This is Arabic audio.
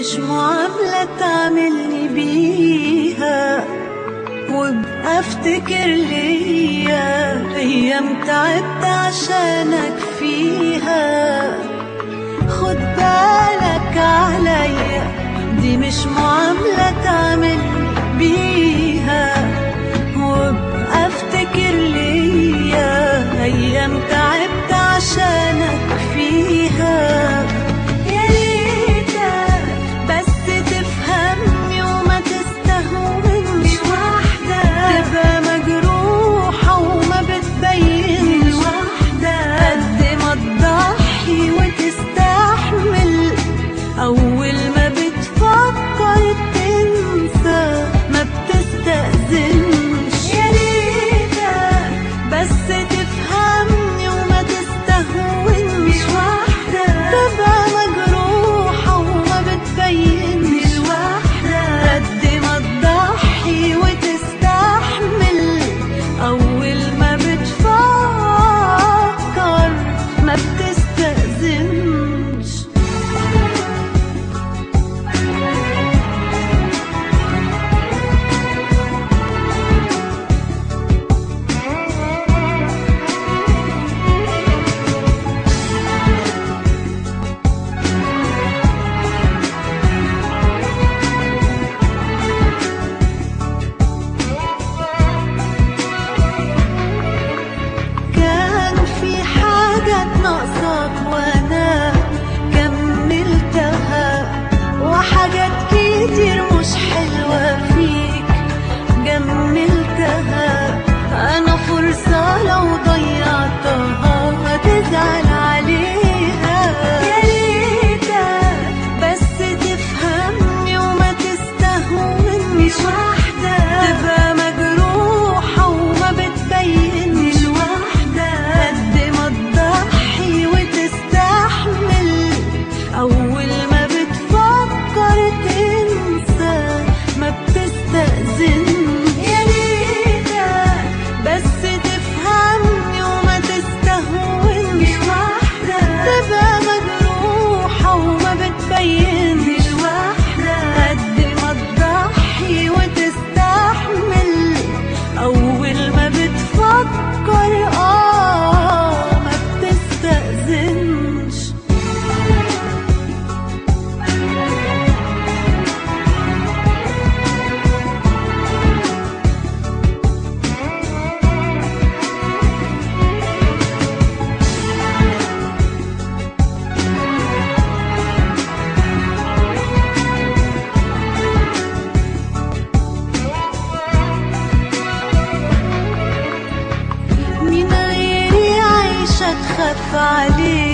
مش معاملة تعملني بيها، وابقى افتكر ليا ايام تعبت عشانك فيها. خد بالك عليا، دي مش معاملة تعملني بيها، وابقى افتكر ليا ايام تعبت عشانك فيها. يا ريتك بس تفهمني وما تستهونش لوحدك، تبقى مجروحة وما بتبينش لوحدك، قد ما تضحي وتستحمل أول ما بتفكر تنسى ما بتستأذنش. يا ريتك بس تفهمني وما تستهونش لوحدك، تبقى مجروحة وما بتبينش لوحدك، قد ما تضحي وتستحمل أول ما بتفكر ما بتستأذنش. كان في حاجات ناقصاك وأنا كملتها، وحاجات كتير مش حلوة فيك جملتها. أنا فرصة لو ضيعتها هتزعل عليها. يا ريتك بس تفهمني وما تستهونش لوحدك، تبقى مجروحة وما بتبينش لوحدك، قد ما تضحي وتستحمل أول ما بتفكر تنسى ما بتستأذنش. يا ريتك بس تفهمني وما تستهونش لوحدك، تبقى مجروحة وما بتبينش لوحدك، قد ما تضحي وتستحمل أول ما بتفكر ما بتستأذنش. مين غيري عايشة تخاف عليه؟